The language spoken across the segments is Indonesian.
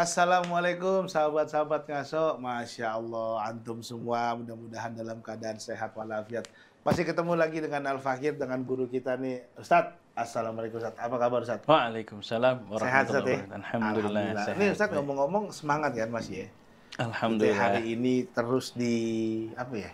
Assalamualaikum sahabat-sahabat ngaso, Masya Allah, antum semua mudah-mudahan dalam keadaan sehat walafiat. Masih ketemu lagi dengan Al-Fakir, dengan guru kita nih, Ustadz. Assalamualaikum Ustadz, apa kabar Ustadz? Waalaikumsalam Sehat warahmatullahi Ustadz ya? wabarakatuh. Alhamdulillah Alhamdulillah. Ini sehat. Ustadz Baik. ngomong-ngomong semangat kan masih ya? Kita Alhamdulillah. hari ini terus apa ya?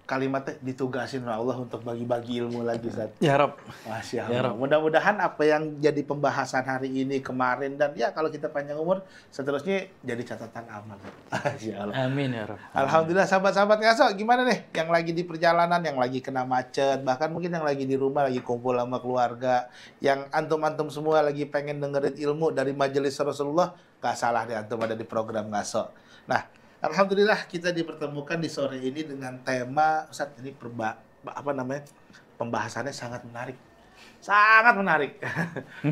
Kalimatnya ditugasin oleh Allah untuk bagi-bagi ilmu lagi Ustadz. Ya Rob. Masya Ya Allah. Rob. Mudah-mudahan apa yang jadi pembahasan hari ini, kemarin, dan ya kalau kita panjang umur, seterusnya jadi catatan amal. Masya Allah. Amin ya Rob. Alhamdulillah sahabat-sahabat ngaso, gimana nih? Yang lagi di perjalanan, yang lagi kena macet, bahkan mungkin yang lagi di rumah, lagi kumpul sama keluarga, yang antum-antum semua lagi pengen dengerin ilmu dari majelis Rasulullah, gak salah deh antum ada di program ngaso. Nah, Alhamdulillah kita dipertemukan di sore ini dengan tema, Ustadz, ini pembahasannya sangat menarik. Sangat menarik.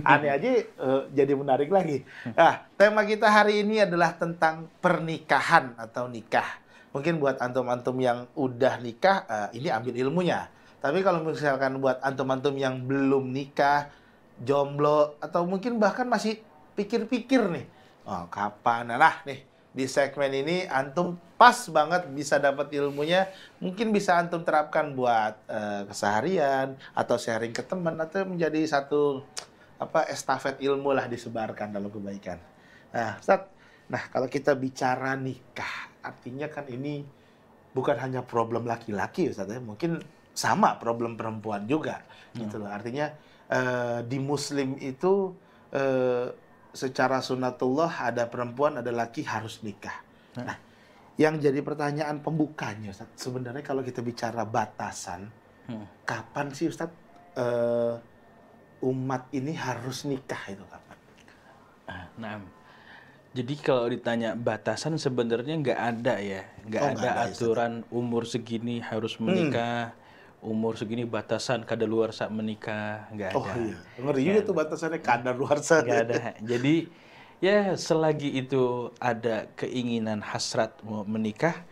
Aneh aja jadi menarik lagi. Nah, tema kita hari ini adalah tentang pernikahan atau nikah. Mungkin buat antum-antum yang udah nikah, ini ambil ilmunya. Tapi kalau misalkan buat antum-antum yang belum nikah, jomblo, atau mungkin bahkan masih pikir-pikir nih, oh kapan? Nah, nih. Di segmen ini antum pas banget bisa dapat ilmunya, mungkin bisa antum terapkan buat keseharian atau sharing ke teman atau menjadi satu estafet ilmu lah disebarkan dalam kebaikan. Nah, Ustaz, kalau kita bicara nikah, artinya kan ini bukan hanya problem laki-laki, Ustaz ya, mungkin sama problem perempuan juga gitu loh. Artinya di muslim itu secara sunatullah ada perempuan, ada laki harus nikah. Nah, yang jadi pertanyaan pembukanya, Ustaz, sebenarnya kalau kita bicara batasan, kapan sih Ustaz umat ini harus nikah itu kapan? Nah, jadi kalau ditanya batasan sebenarnya nggak ada ya, nggak ada aturan umur segini harus menikah. Umur segini batasan kadaluarsa menikah, nggak ada. Oh iya, ngeri juga tuh batasannya kadaluarsa. Nggak ada. Jadi ya selagi itu ada keinginan hasrat mau menikah,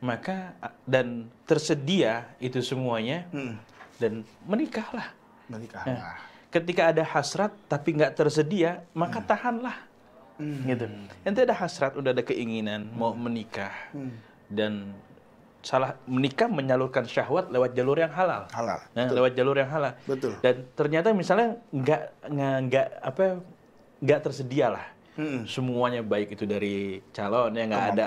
maka dan tersedia itu semuanya, dan menikahlah. Menikahlah. Ketika ada hasrat tapi nggak tersedia, maka tahanlah. Gitu. Nanti ada hasrat, udah ada keinginan mau menikah, dan menikah menyalurkan syahwat lewat jalur yang halal. Halal. Nah, lewat jalur yang halal. Betul. Dan ternyata misalnya nggak tersedia lah. Semuanya baik itu dari calonnya, nggak ada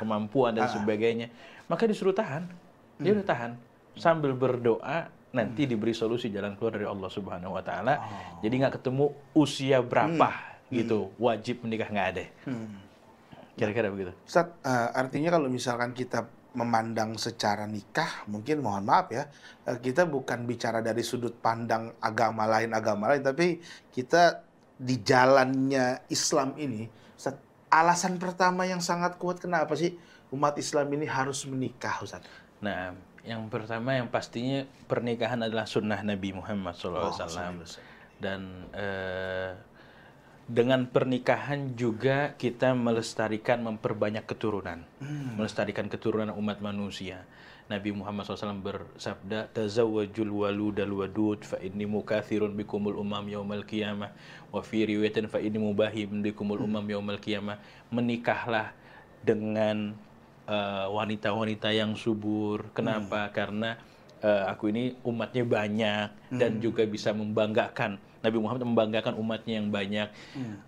kemampuan dan sebagainya. Maka disuruh tahan. Dia udah tahan sambil berdoa, nanti diberi solusi jalan keluar dari Allah Subhanahu wa taala. Jadi nggak ketemu usia berapa gitu wajib menikah, nggak ada. Kira-kira begitu. Ustaz, artinya kalau misalkan kita memandang secara nikah, mungkin mohon maaf ya, kita bukan bicara dari sudut pandang agama lain, tapi kita di jalannya Islam ini, Ustaz, alasan pertama yang sangat kuat kenapa sih umat Islam ini harus menikah, Ustaz? Nah, yang pertama yang pastinya pernikahan adalah sunnah Nabi Muhammad SAW. Dan dengan pernikahan juga kita melestarikan, memperbanyak keturunan. Melestarikan keturunan umat manusia. Nabi Muhammad SAW bersabda, "Tazawwajul waludal wadud fa inni mukathirun bikumul umam yaumal qiyamah wa fi riwayatin fa inni mubahim bikumul umam yaumal qiyamah." Menikahlah dengan wanita-wanita yang subur. Kenapa? Karena aku ini umatnya banyak dan juga bisa membanggakan. Nabi Muhammad membanggakan umatnya yang banyak.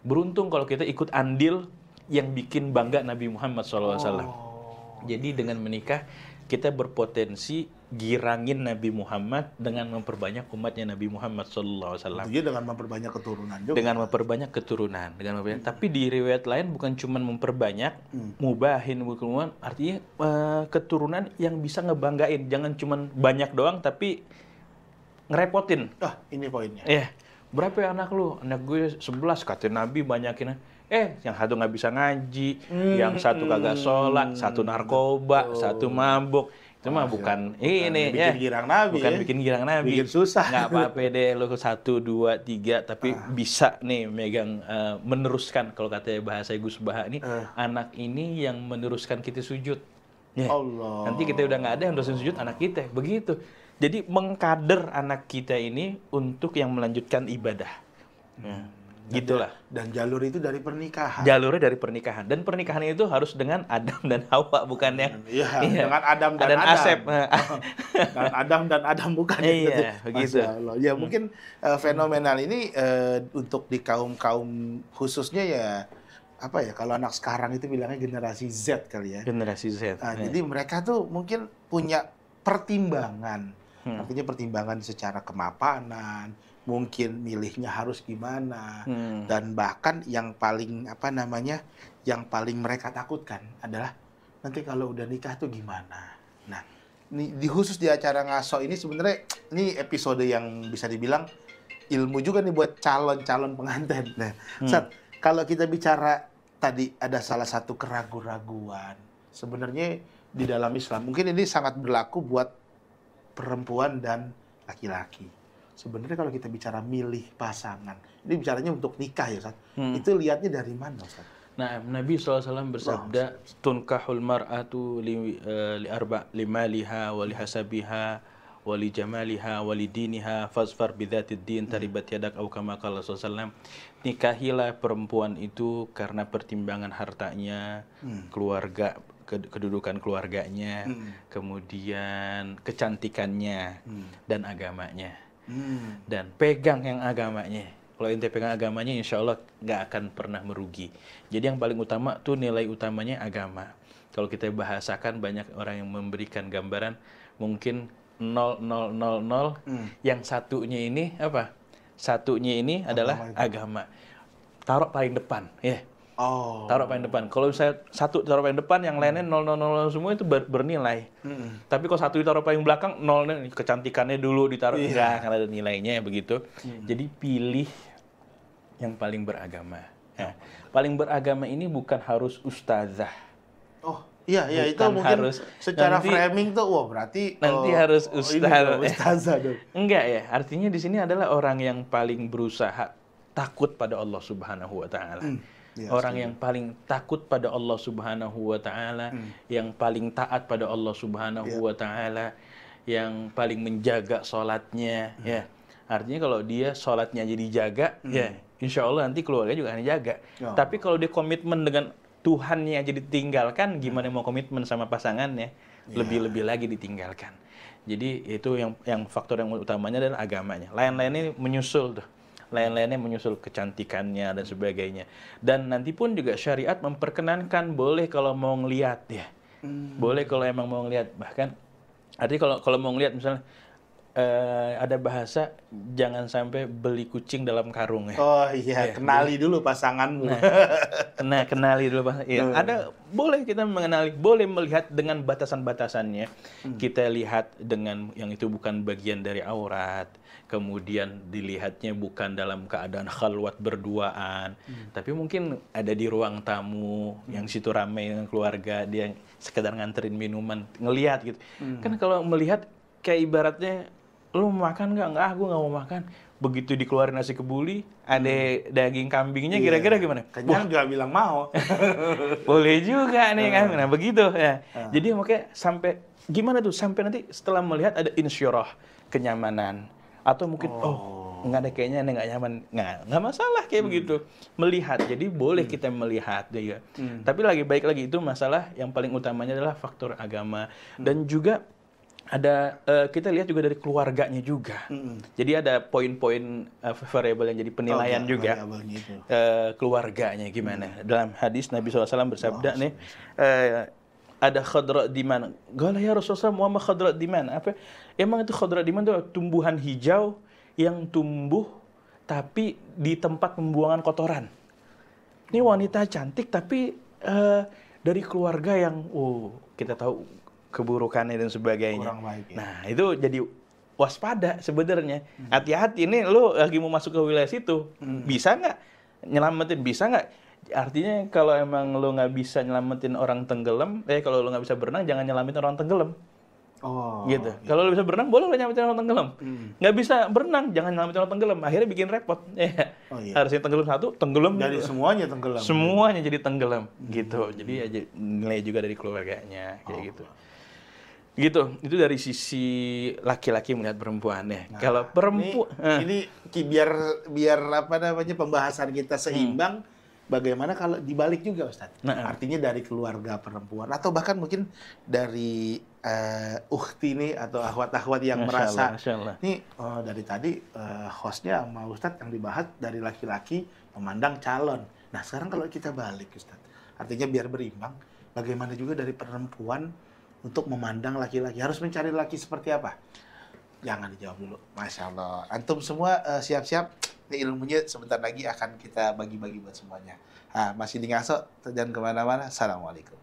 Beruntung kalau kita ikut andil yang bikin bangga Nabi Muhammad SAW. Jadi dengan menikah kita berpotensi girangin Nabi Muhammad dengan memperbanyak umatnya Nabi Muhammad SAW. Jadi dengan memperbanyak keturunan juga. Dengan memperbanyak keturunan. Tapi di riwayat lain bukan cuma memperbanyak, mubahin, artinya keturunan yang bisa ngebanggain. Jangan cuma banyak doang tapi ngerepotin. Ini poinnya. Berapa ya anak lu? Anak gue 11, kata Nabi banyakin. Yang satu nggak bisa ngaji, yang satu kagak sholat, satu narkoba, satu mabuk. Itu mah bukan ini bikin girang Nabi, bukan bikin girang Nabi. Bikin susah. Nggak apa-apa deh lu 1, 2, 3, tapi bisa nih megang, meneruskan. Kalau katanya bahasa Gus Baha ini, anak ini yang meneruskan kita sujud. Allah. Nanti kita udah nggak ada yang dosen sujud, anak kita. Begitu. Jadi mengkader anak kita ini untuk yang melanjutkan ibadah. Gitulah. Dan jalur itu dari pernikahan. Jalurnya dari pernikahan. Dan pernikahan itu harus dengan Adam dan Hawa, bukannya Iya, dengan Adam dan Adam. Asep. Dan Adam dan Adam bukan. Iya, begitu. Masya Allah. Ya mungkin fenomenal ini untuk di kaum-kaum khususnya ya, apa ya, kalau anak sekarang itu bilangnya generasi Z kali ya. Generasi Z. Nah, jadi mereka tuh mungkin punya pertimbangan. Artinya pertimbangan secara kemapanan, mungkin milihnya harus gimana, dan bahkan yang paling yang paling mereka takutkan adalah nanti kalau udah nikah tuh gimana. Nah, khusus di acara ngaso ini sebenarnya ini episode yang bisa dibilang ilmu juga nih buat calon-calon pengantin. Nah, Ustaz, kalau kita bicara tadi ada salah satu keraguan-raguan, sebenarnya di dalam Islam mungkin ini sangat berlaku buat perempuan dan laki-laki. Sebenarnya kalau kita bicara milih pasangan, ini bicaranya untuk nikah ya, Ustaz. Itu lihatnya dari mana, Ustaz? Nah, Nabi SAW bersabda, tunkahul mar'atu limaliha wa lihasabiha wa li jamaliha wa li diniha fasfar bidzatid din taribat yadak au kama qala sallallahu. Nikahilah perempuan itu karena pertimbangan hartanya, keluarga, kedudukan keluarganya, kemudian kecantikannya dan agamanya. Dan pegang yang agamanya. Kalau ente pegang agamanya, insya Allah nggak akan pernah merugi. Jadi yang paling utama tuh nilai utamanya agama. Kalau kita bahasakan, banyak orang yang memberikan gambaran mungkin 0,000, yang satunya ini apa? Satunya ini adalah agama. Taruh paling depan, ya. Taruh paling depan. Kalau saya satu taruh paling depan, yang lainnya 0,000 semua itu bernilai. Tapi kalau satu ditaruh paling belakang, 0, kecantikannya dulu ditaruh, enggak, karena ada nilainya begitu. Jadi pilih yang paling beragama. Nah, paling beragama ini bukan harus ustazah. Iya, itu mungkin harus, secara nanti, framing tuh, wah berarti nanti harus ustazah dong. Enggak ya, artinya di sini adalah orang yang paling berusaha takut pada Allah Subhanahu wa Ta'ala. Orang yang paling takut pada Allah Subhanahu wa Ta'ala, yang paling taat pada Allah Subhanahu wa Ta'ala, yang paling menjaga sholatnya, ya. Artinya kalau dia sholatnya jadi jaga, ya, insya Allah nanti keluarga juga akan dijaga. Tapi kalau dia komitmen dengan Tuhannya jadi ditinggalkan, gimana mau komitmen sama pasangannya? Lebih-lebih lagi ditinggalkan. Jadi itu yang faktor yang utamanya adalah agamanya. Lain-lainnya menyusul tuh. Lain-lainnya menyusul kecantikannya dan sebagainya. Dan nanti pun juga syariat memperkenankan boleh kalau mau ngelihat ya. Boleh kalau emang mau ngelihat. Bahkan artinya kalau mau ngelihat misalnya ada bahasa jangan sampai beli kucing dalam karung ya. Oh iya, kenali dulu pasanganmu. Nah, kenali dulu pasangan. Ya, ada boleh kita mengenali, boleh melihat dengan batasan-batasannya. Kita lihat dengan yang itu bukan bagian dari aurat. Kemudian dilihatnya bukan dalam keadaan khalwat berduaan, tapi mungkin ada di ruang tamu yang situ ramai dengan keluarga, dia sekedar nganterin minuman, ngelihat gitu. Kan kalau melihat kayak ibaratnya lu mau makan nggak? Nggak, gue nggak mau makan. Begitu dikeluarin nasi kebuli, ada daging kambingnya, kira-kira gimana? Kenyang juga bilang mau. Boleh juga nih kan, nah begitu ya. Jadi makanya sampai gimana tuh? Sampai nanti setelah melihat ada insyirah, kenyamanan. Atau mungkin nggak ada kayaknya nggak nyaman, nggak masalah kayak begitu, melihat. Jadi boleh kita melihat juga. Tapi baik lagi itu masalah yang paling utamanya adalah faktor agama. Dan juga ada kita lihat juga dari keluarganya juga. Jadi ada poin-poin variabel yang jadi penilaian juga. Keluarganya gimana? Dalam hadis Nabi SAW bersabda nih, ada khadra diman. Gala ya Rasulullah, Muhammad khadra diman. Apa? Emang itu khadra diman itu tumbuhan hijau yang tumbuh tapi di tempat pembuangan kotoran. Ini wanita cantik tapi dari keluarga yang kita tahu keburukannya dan sebagainya. Kurang baik, ya. Nah, itu jadi waspada sebenarnya. Hati-hati nih, lu lagi mau masuk ke wilayah situ. Bisa nggak nyelamatin? Bisa nggak? Artinya kalau emang lu nggak bisa nyelamatin orang tenggelam, kalau lu nggak bisa berenang, jangan nyelamatin orang tenggelam. Gitu. Kalau lu bisa berenang, boleh nyelamatin orang tenggelam. Nggak bisa berenang, jangan nyelamatin orang tenggelam. Akhirnya bikin repot. Harusnya tenggelam satu, tenggelam. Dari semuanya tenggelam. Semuanya jadi tenggelam. Gitu. Jadi nilai juga dari keluarganya kayak gitu. Gitu, itu dari sisi laki-laki melihat perempuan ya. Nah, Kalau perempuan, ini biar apa namanya pembahasan kita seimbang. Bagaimana kalau dibalik juga, Ustadz? Nah, Artinya dari keluarga perempuan atau bahkan mungkin dari ukhti nih atau akhwat-akhwat yang merasa Masya Allah. nih dari tadi hostnya sama Ustadz yang dibahas dari laki-laki memandang calon. Nah sekarang kalau kita balik, Ustadz, artinya biar berimbang. Bagaimana juga dari perempuan untuk memandang laki-laki, harus mencari laki seperti apa? Jangan dijawab dulu. Masya Allah. Antum semua siap-siap. Ini ilmunya sebentar lagi akan kita bagi-bagi buat semuanya. Masih di Ngaso, jangan kemana-mana. Assalamualaikum.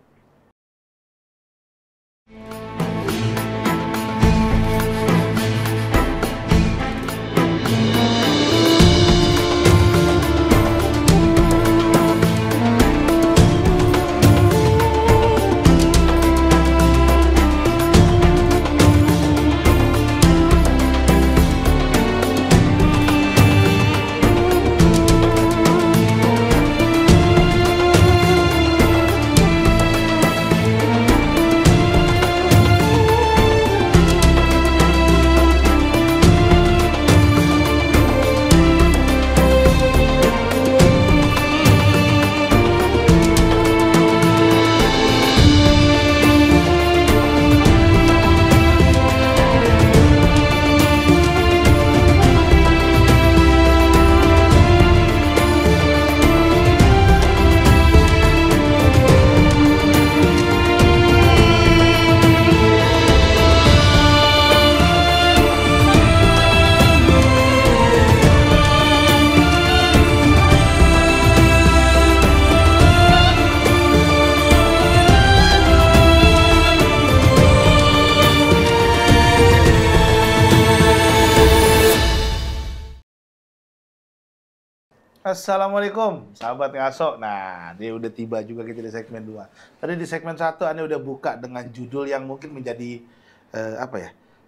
Assalamualaikum, sahabat Ngaso. Nah, dia udah tiba juga kita di segmen 2. Tadi di segmen 1 Anda udah buka dengan judul yang mungkin menjadi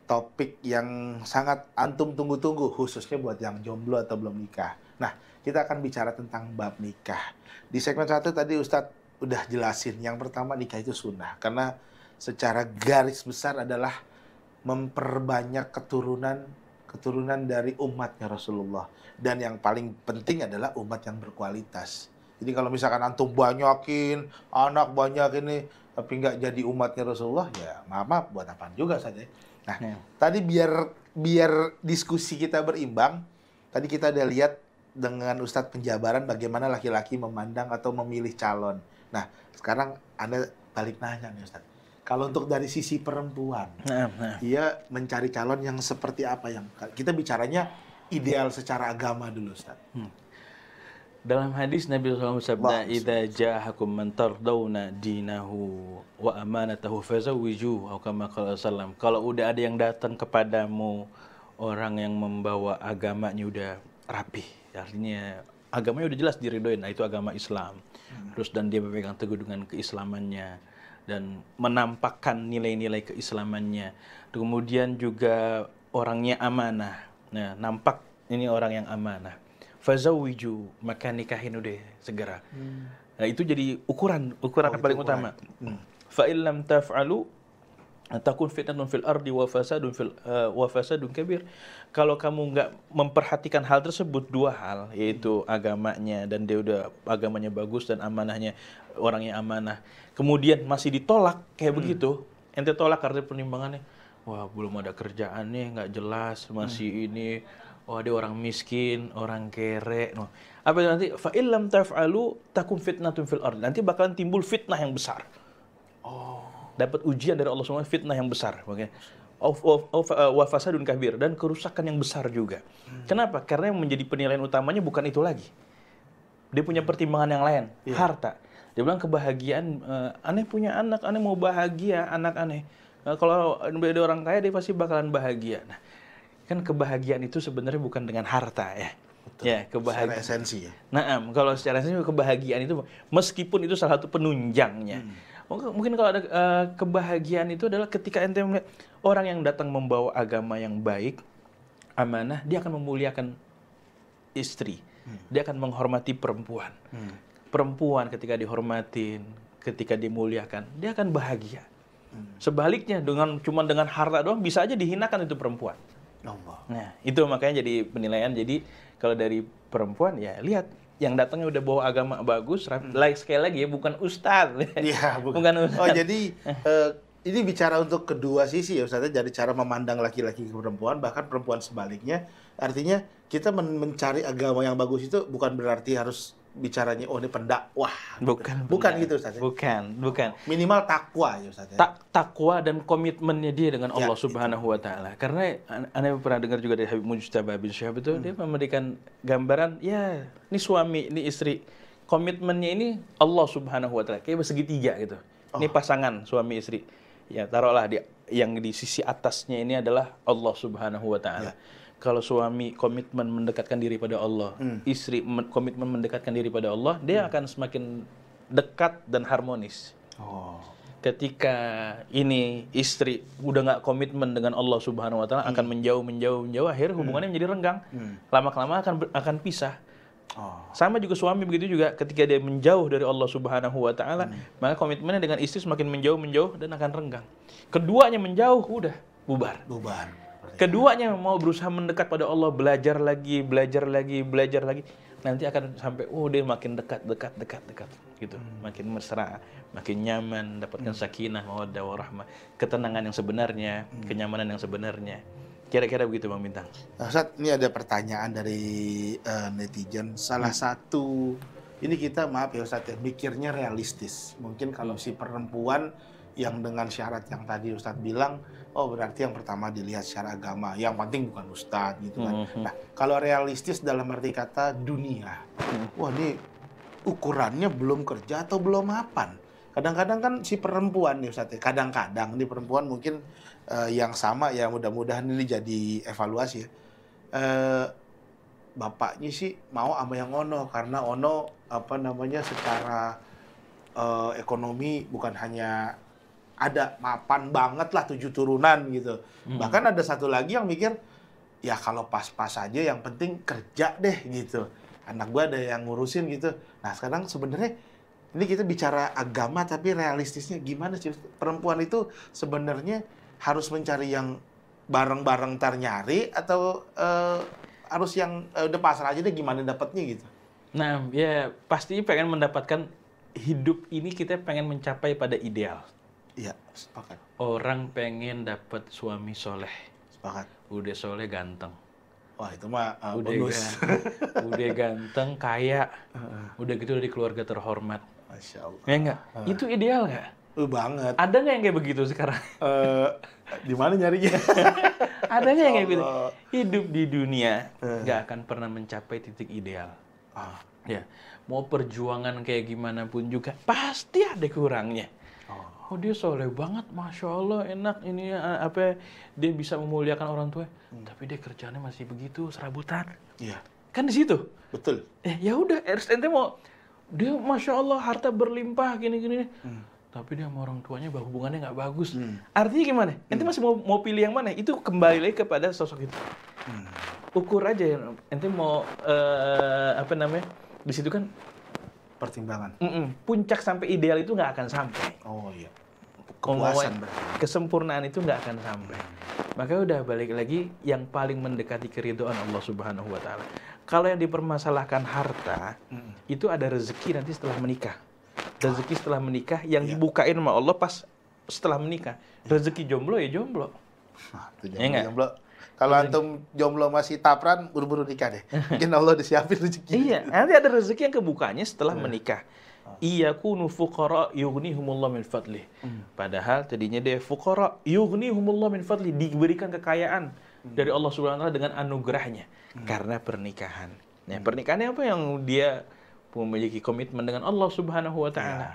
topik yang sangat antum tunggu-tunggu, khususnya buat yang jomblo atau belum nikah. Nah, kita akan bicara tentang bab nikah. Di segmen 1 tadi Ustadz udah jelasin, yang pertama nikah itu sunnah. Karena secara garis besar adalah memperbanyak keturunan dari umatnya Rasulullah. Dan yang paling penting adalah umat yang berkualitas. Jadi kalau misalkan antum banyakin, anak banyak ini, tapi nggak jadi umatnya Rasulullah, ya maaf buat apaan juga saja. Nah, tadi biar diskusi kita berimbang, tadi kita udah lihat dengan Ustadz penjabaran bagaimana laki-laki memandang atau memilih calon. Nah, sekarang Anda balik nanya nih Ustadz. Kalau untuk dari sisi perempuan, dia mencari calon yang seperti apa? Yang kita bicaranya ideal secara agama dulu, Ustaz. Dalam hadis Nabi SAW bersabda, "Idza ja'akum man tardawna dinahu wa amanatahu fazawwijuhu," atau kama qala sallam. Kalau udah ada yang datang kepadamu, orang yang membawa agamanya udah rapih, artinya agamanya udah jelas diridhoin, nah itu agama Islam. Terus dan dia berpegang teguh dengan keislamannya dan menampakkan nilai-nilai keislamannya. Kemudian juga orangnya amanah. Nah, nampak ini orang yang amanah. Fazawwiju, maka nikahin udah segera. Nah, itu jadi ukuran yang paling utama. Fa illam taf'alu takun fitnatun fil ardi wa fasadun kabir. Kalau kamu nggak memperhatikan hal tersebut, dua hal, yaitu agamanya dan dia udah agamanya bagus dan amanahnya orangnya amanah. Kemudian masih ditolak kayak begitu, ente tolak karena penimbangannya, wah belum ada kerjaannya, nggak jelas, masih ini, wah dia orang miskin, orang kere. No. Apa itu nanti? Fa illam taf'alu takun fitnatun fil ardi. Nanti bakalan timbul fitnah yang besar. Dapat ujian dari Allah SWT, fitnah yang besar. Wa fasadun kabir, dan kerusakan yang besar juga. Kenapa? Karena yang menjadi penilaian utamanya bukan itu lagi. Dia punya pertimbangan yang lain, harta. Dia bilang kebahagiaan, aneh punya anak, aneh mau bahagia, anak aneh. Kalau ada orang kaya, dia pasti bakalan bahagia. Nah, kan kebahagiaan itu sebenarnya bukan dengan harta ya. Betul. Ya, kebahagiaan. Secara esensi ya. Nah, kalau secara esensi kebahagiaan itu, meskipun itu salah satu penunjangnya. Mungkin kalau ada kebahagiaan itu adalah ketika ente melihat orang yang datang membawa agama yang baik, amanah, dia akan memuliakan istri. Dia akan menghormati perempuan. Perempuan ketika dihormatin, ketika dimuliakan, dia akan bahagia. Sebaliknya dengan harta doang bisa aja dihinakan itu perempuan. Allah. Nah, itu makanya jadi penilaian. Jadi kalau dari perempuan ya lihat yang datangnya udah bawa agama bagus, sekali lagi ya bukan ustaz. Iya, Bukan ustaz. Oh, jadi ini bicara untuk kedua sisi ya Ustaz, dari cara memandang laki-laki ke perempuan, bahkan perempuan sebaliknya. Artinya kita mencari agama yang bagus itu bukan berarti harus bicaranya oh ini pendakwah. Bukan gitu Ustaz. Bukan. Minimal takwa ya Ustaz. Takwa dan komitmennya dia dengan Allah Subhanahu wa taala. Karena Anda pernah dengar juga dari Habib Mujtaba bin Syihab itu dia memberikan gambaran ya, ini suami, ini istri. Komitmennya ini Allah Subhanahu wa taala, kayak segitiga gitu. Ini pasangan suami istri. Ya, taruhlah yang di sisi atasnya ini adalah Allah Subhanahu wa taala. Kalau suami komitmen mendekatkan diri pada Allah, istri komitmen mendekatkan diri pada Allah, dia akan semakin dekat dan harmonis. Ketika ini istri udah nggak komitmen dengan Allah Subhanahu wa taala, akan menjauh, akhirnya hubungannya menjadi renggang. Lama-kelamaan akan pisah. Sama juga suami begitu juga, ketika dia menjauh dari Allah Subhanahu wa taala, maka komitmennya dengan istri semakin menjauh dan akan renggang. Keduanya menjauh, udah bubar. Keduanya mau berusaha mendekat pada Allah, belajar lagi, nanti akan sampai dia makin dekat gitu. Makin mesra, makin nyaman, dapatkan sakinah, mawaddah warahmah, ketenangan yang sebenarnya, kenyamanan yang sebenarnya. Kira-kira begitu Bang Bintang. Ustaz, ini ada pertanyaan dari netizen. Salah satu, ini kita maaf ya Ustaz ya, mikirnya realistis. Mungkin kalau si perempuan yang dengan syarat yang tadi Ustadz bilang, oh berarti yang pertama dilihat secara agama, yang penting bukan Ustadz gitu kan. Nah, kalau realistis dalam arti kata dunia, wah ini ukurannya belum kerja atau belum mapan. Kadang-kadang kan si perempuan nih Ustadz ya, kadang-kadang nih perempuan mungkin yang sama ya, mudah-mudahan ini jadi evaluasi ya. Bapaknya sih mau sama yang Ono, karena Ono secara ekonomi bukan hanya ada mapan banget lah 7 turunan gitu. Bahkan ada satu lagi yang mikir, ya kalau pas-pas aja yang penting kerja deh gitu. Anak gue ada yang ngurusin gitu. Nah sekarang sebenarnya ini kita bicara agama tapi realistisnya gimana sih? Perempuan itu sebenarnya harus mencari yang bareng-bareng ntar nyari atau harus yang udah pasrah aja deh gimana dapatnya gitu. Nah ya pasti pengen mendapatkan hidup ini, kita pengen mencapai pada ideal. Iya, sepakat. Orang pengen dapat suami soleh. Sepakat. Udah soleh ganteng. Wah itu mah bonus. Udah ganteng, kaya. Udah gitu dari keluarga terhormat. Masya Allah. Ya enggak? Itu ideal nggak? Banget. Ada nggak yang kayak begitu sekarang? Di mana nyarinya? Ada nggak yang kayak begitu? Hidup di dunia nggak akan pernah mencapai titik ideal. Ya, mau perjuangan kayak gimana pun juga pasti ada kurangnya. Oh dia soleh banget, masya Allah, enak ini dia bisa memuliakan orang tua, tapi dia kerjanya masih begitu serabutan. Iya. Kan di situ. Betul. Ya udah, ente mau dia masya Allah harta berlimpah gini-gini, tapi dia sama orang tuanya hubungannya nggak bagus. Artinya gimana? Ente masih mau pilih yang mana? Itu kembali lagi kepada sosok itu. Ukur aja, ente mau di situ kan. Pertimbangan. Puncak sampai ideal itu nggak akan sampai. Oh iya. Kepuasan berarti. Kesempurnaan itu nggak akan sampai. Maka udah balik lagi yang paling mendekati keridhaan Allah Subhanahu wa taala. Kalau yang dipermasalahkan harta, itu ada rezeki nanti setelah menikah. Rezeki setelah menikah yang dibukain sama Allah pas setelah menikah. Rezeki jomblo ya jomblo. Itu jomblo. Kalau antum jomblo masih tapran, buru-buru nikah deh. Mungkin Allah disiapin rezeki. Iya, nanti ada rezeki yang kebukanya setelah menikah. Iyakunu fuqara yughnihumullah min fadlih. Padahal tadinya dia fuqara yughnihumullah min fadlih, diberikan kekayaan dari Allah Subhanahu wa taala dengan anugerahnya karena pernikahan. Nah, pernikahannya apa yang dia memiliki komitmen dengan Allah Subhanahu wa taala.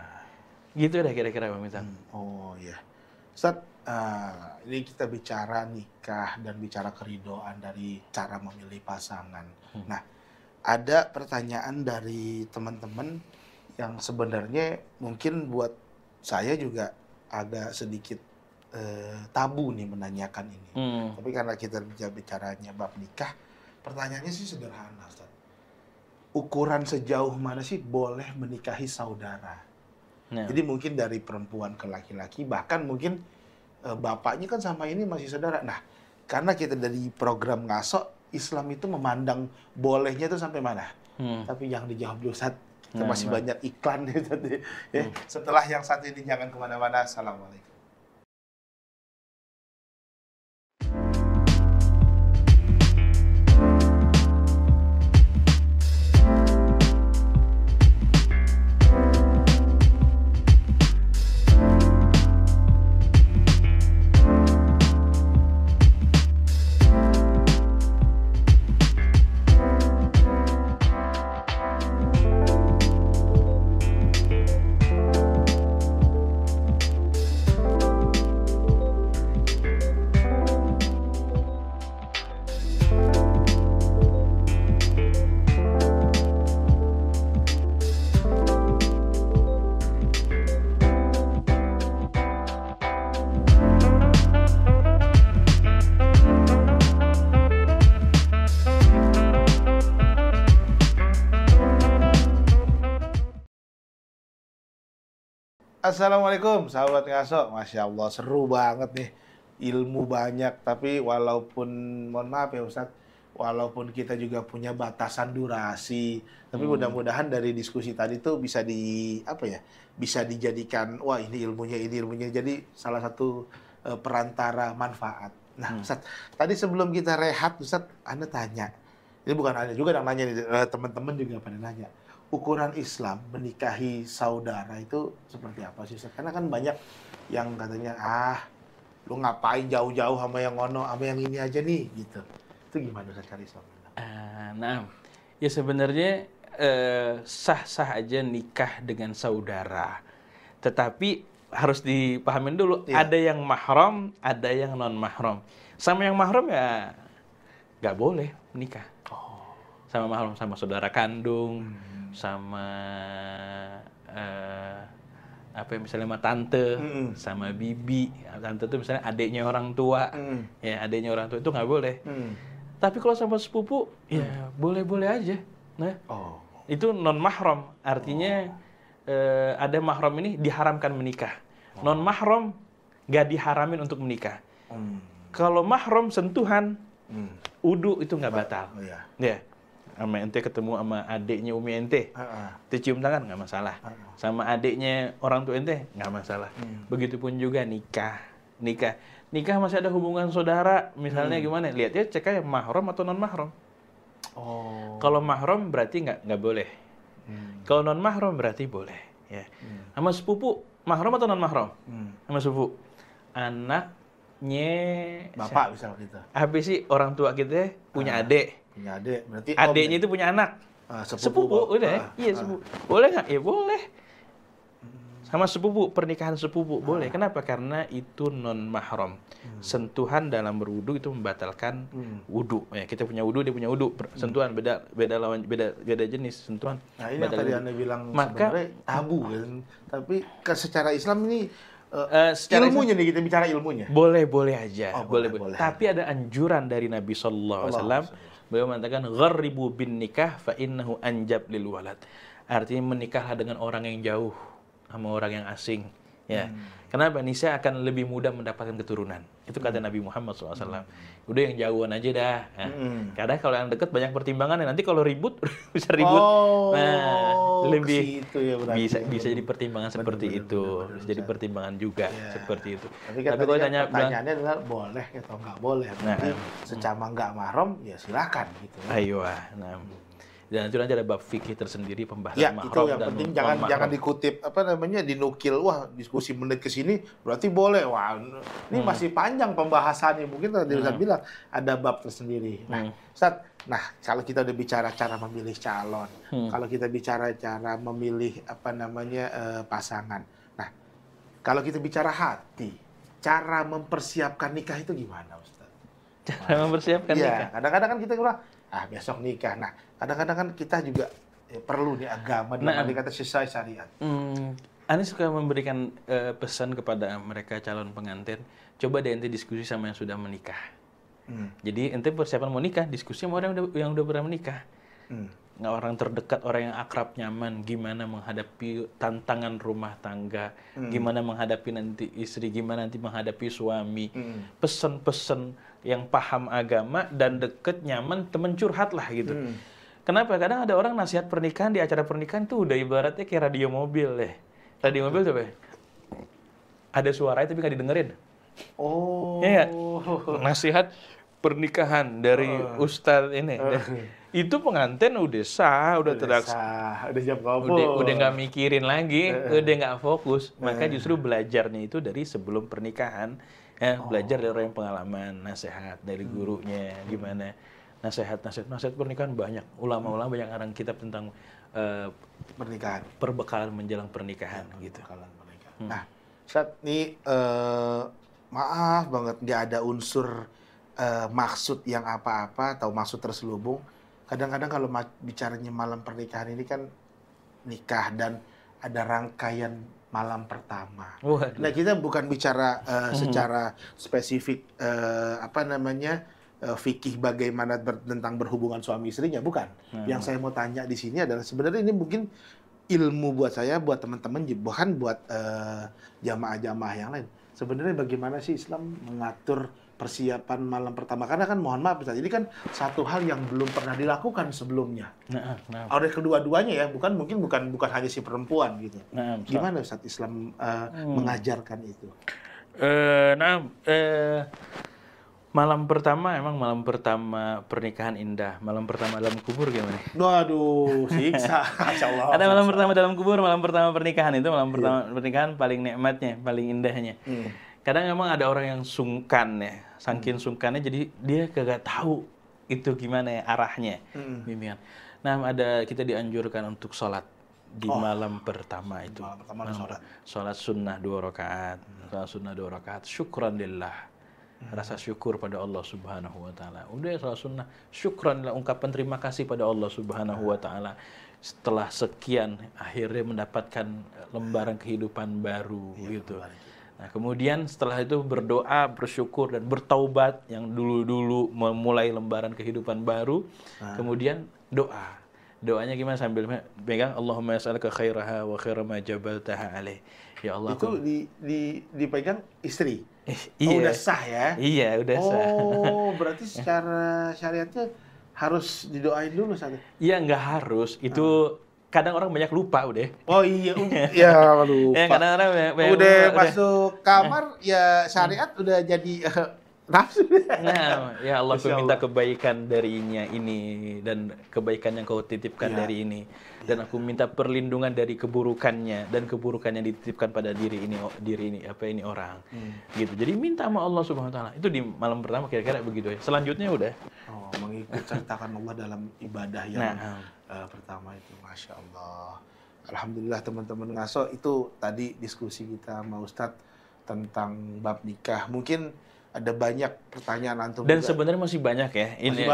Gitu dah kira-kira Bang Bintang. Oh iya. Ustaz, ini kita bicara nikah dan bicara keridhaan dari cara memilih pasangan. Nah, ada pertanyaan dari teman-teman yang sebenarnya mungkin buat saya juga agak sedikit tabu nih menanyakan ini. Tapi karena kita bicaranya bab nikah, pertanyaannya sih sederhana, Ustaz. Ukuran sejauh mana sih boleh menikahi saudara? Ya. Jadi mungkin dari perempuan ke laki-laki, bahkan mungkin bapaknya kan sama ini masih saudara. Nah, karena kita dari program Ngaso, Islam itu memandang bolehnya itu sampai mana? Tapi yang dijawab dulu, Ustaz. Kita masih banyak iklan nih tadi. Ya. Setelah yang satu ini jangan kemana-mana. Assalamualaikum. Assalamualaikum, sahabat Ngaso. Masya Allah, seru banget nih. Ilmu banyak, tapi walaupun, mohon maaf ya Ustadz, walaupun kita juga punya batasan durasi, tapi mudah-mudahan dari diskusi tadi tuh bisa bisa dijadikan, wah ini ilmunya. Jadi salah satu perantara manfaat. Nah Ustadz, tadi sebelum kita rehat Ustadz, Anda tanya, ini bukan Anda juga yang nanya, teman-teman juga pada nanya. Ukuran Islam menikahi saudara itu seperti apa sih Ustaz? Karena kan banyak yang katanya, lu ngapain jauh-jauh sama yang ngono, sama yang ini aja nih, gitu. Itu gimana Ustaz cari Islam? Nah, ya sebenarnya sah-sah aja nikah dengan saudara. Tetapi harus dipahamin dulu, ada yang mahram, ada yang non-mahram. Sama yang mahram ya nggak boleh menikah. Sama mahram, sama saudara kandung, sama misalnya sama tante, sama bibi. Tante itu misalnya adiknya orang tua, ya adiknya orang tua itu nggak boleh. Tapi kalau sama sepupu, ya boleh-boleh aja. Nah, itu non mahram, artinya ada mahram ini diharamkan menikah. Non mahram nggak diharamin untuk menikah. Kalau mahram sentuhan, wudu itu nggak batal. Ya. Sama ente ketemu sama adiknya umi ente, ente cium tangan nggak masalah. Sama adiknya orang tua ente nggak masalah. Begitupun juga nikah masih ada hubungan saudara, misalnya gimana? Lihat ya, cek aja mahram atau non mahram. Kalau mahram berarti nggak boleh. Kalau non mahram berarti boleh. Ya. Sama sepupu mahram atau non mahram? Sama sepupu, anaknya bapak bisa gitu. Habis sih orang tua kita punya adik. Punya adik, berarti adiknya itu punya anak. Sepupu udah. Iya, sepupu. Boleh nggak? Ya boleh. Sama sepupu, pernikahan sepupu boleh. Kenapa? Karena itu non mahram. Sentuhan dalam berwudu itu membatalkan wudu. Ya, kita punya wudu, dia punya wudu. Sentuhan beda jenis sentuhan. Nah, ini yang tadi Anda bilang sebenarnya tabu kan. Tapi secara Islam ini ilmunya nih, kita bicara ilmunya. Boleh aja. Boleh. Tapi ada anjuran dari Nabi sallallahu alaihi wasallam. Beliau mengatakan gharribu bin nikah fa innahu anjab lil walad. Artinya menikahlah dengan orang yang jauh, sama orang yang asing. Ya. Kenapa? Nisa akan lebih mudah mendapatkan keturunan. Itu kata Nabi Muhammad SAW. Udah yang jauhan aja dah. Nah, kadang kalau yang dekat banyak pertimbangannya. Nanti kalau ribut, bisa ribut. Lebih ya bisa jadi pertimbangan seperti itu. Bisa jadi pertimbangan juga seperti itu. Tapi kalau pertanyaannya adalah boleh atau nggak boleh. Nanti secama nggak mahram, ya silakan gitu. Ayo, dan itu nanti ada bab fikih tersendiri pembahasan mahram. Ya, itu yang penting jangan dikutip dinukil. Wah, diskusi menit ke sini berarti boleh. Wah, ini masih panjang pembahasannya. Mungkin tadi Ustaz bilang ada bab tersendiri. Nah, Ustaz, kalau kita udah bicara cara memilih calon, kalau kita bicara cara memilih pasangan. Nah, kalau kita bicara hati, cara mempersiapkan nikah itu gimana, Ustaz? Cara mempersiapkan nikah. Kadang-kadang kan kita bilang, besok nikah. Nah, kadang-kadang kan kita juga perlu nih agama dalam kata sesuai syariat. Ani suka memberikan pesan kepada mereka calon pengantin, coba deh ente diskusi sama yang sudah menikah. Jadi ente persiapan mau nikah, diskusi sama orang yang udah pernah menikah. orang terdekat, orang yang akrab, nyaman, gimana menghadapi tantangan rumah tangga, gimana menghadapi nanti istri, gimana nanti menghadapi suami. Pesen-pesen yang paham agama dan deket, nyaman, temen curhat lah gitu. Kenapa? Kadang ada orang nasihat pernikahan di acara pernikahan tuh udah ibaratnya kayak radio mobil deh. Radio mobil tuh, ada suaranya tapi nggak didengerin. Oh. Ya, nasihat pernikahan dari Ustadz ini. Itu pengantin udah sah, udah jam kabul. Udah nggak mikirin lagi, udah nggak fokus. Maka justru belajarnya itu dari sebelum pernikahan. Ya, belajar dari orang yang pengalaman, nasihat dari gurunya, gimana. Nasihat pernikahan banyak. Ulama-ulama banyak ngarang kitab tentang pernikahan. Perbekalan menjelang pernikahan gitu. Nah, Ustadz, ini maaf banget nggak ada unsur maksud yang apa-apa atau maksud terselubung. Kadang-kadang kalau bicaranya malam pernikahan ini kan nikah dan ada rangkaian malam pertama. Nah, kita bukan bicara secara spesifik fikih bagaimana tentang berhubungan suami istrinya, bukan. Yang saya mau tanya di sini adalah sebenarnya ini mungkin ilmu buat saya, buat teman-teman, bahkan buat jamaah-jamaah yang lain. Sebenarnya bagaimana sih Islam mengatur persiapan malam pertama? Karena kan mohon maaf, Ustaz, ini kan satu hal yang belum pernah dilakukan sebelumnya. Oleh kedua-duanya ya, mungkin bukan hanya si perempuan gitu. Gimana Ustaz Islam mengajarkan itu? Malam pertama emang malam pertama pernikahan indah. Malam pertama dalam kubur gimana? Waduh, siksa. Masyaallah. Ada malam pertama dalam kubur, malam pertama pernikahan itu malam pertama pernikahan paling nikmatnya, paling indahnya. Kadang emang ada orang yang sungkan ya, saking sungkannya jadi dia kagak tahu itu gimana ya arahnya, bimbingan. Nah, kita dianjurkan untuk sholat di malam pertama itu. Malam pertama sholat sunnah 2 rakaat, syukran lillah. Rasa syukur pada Allah Subhanahu wa taala. Udah sholat sunnah, syukran, ungkapan terima kasih pada Allah Subhanahu wa taala. Setelah sekian akhirnya mendapatkan lembaran kehidupan baru gitu. Nah, kemudian setelah itu berdoa, bersyukur dan bertaubat yang dulu-dulu memulai lembaran kehidupan baru. Kemudian doa. Doanya gimana sambil pegang Allahumma yas'alaka khairaha wa khaira ma jabaltaha alaih. Ya Allah. Itu dipegang istri. Iya. Udah sah ya? Iya, udah sah. Oh, berarti secara syariatnya harus didoain dulu saat itu? Iya, nggak harus. Itu kadang orang banyak lupa udah. Oh iya, ya lupa. Ya, kadang orang banyak udah lupa, masuk kamar, ya syariat udah jadi nafsu. Nah, ya Allah, aku minta kebaikan darinya ini dan kebaikan yang kau titipkan dari ini. Dan aku minta perlindungan dari keburukannya dan keburukan yang dititipkan pada diri ini orang. Gitu. Jadi minta sama Allah Subhanahu wa taala. Itu di malam pertama kira-kira begitu ya. Selanjutnya udah mengikut sertakan Allah dalam ibadah yang pertama itu. Masya Allah. Alhamdulillah teman-teman ngaso, itu tadi diskusi kita sama Ustadz tentang bab nikah. Mungkin ada banyak pertanyaan antum dan juga. Sebenarnya masih banyak ya. Ini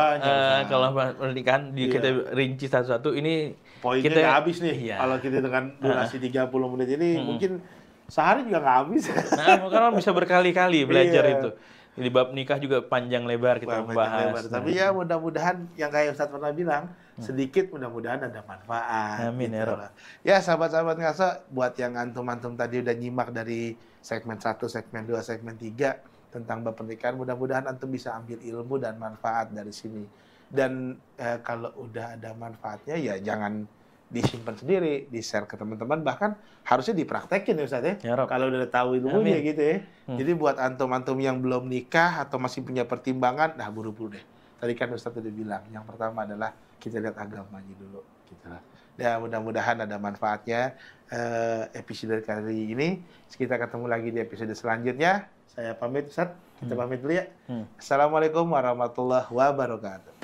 kalau pernikahan kita rinci satu-satu, ini poinnya nggak habis nih. Kalau kita dengan durasi 30 menit ini mungkin sehari juga nggak habis. Nah, karena bisa berkali-kali belajar itu. Di bab nikah juga panjang lebar kita membahas. Tapi ya mudah-mudahan yang kayak Ustadz pernah bilang, sedikit mudah-mudahan ada manfaat. Amin gitu ya Rabb. Ya sahabat-sahabat ngaso, buat yang antum-antum tadi udah nyimak dari segmen 1, segmen 2, segmen 3 tentang bab pernikahan, mudah-mudahan antum bisa ambil ilmu dan manfaat dari sini. Dan kalau udah ada manfaatnya ya jangan disimpan sendiri, di-share ke teman-teman, bahkan harusnya dipraktekin ya Ustaz ya. Kalau udah tahu ilmunya gitu ya. Jadi buat antum-antum yang belum nikah atau masih punya pertimbangan, buru-buru deh. Tadi kan Ustaz udah bilang, yang pertama adalah kita lihat agamanya dulu gitu lah. Ya mudah-mudahan ada manfaatnya episode kali ini. Kita ketemu lagi di episode selanjutnya. Saya pamit Ustaz, kita pamit dulu ya. Assalamualaikum warahmatullahi wabarakatuh.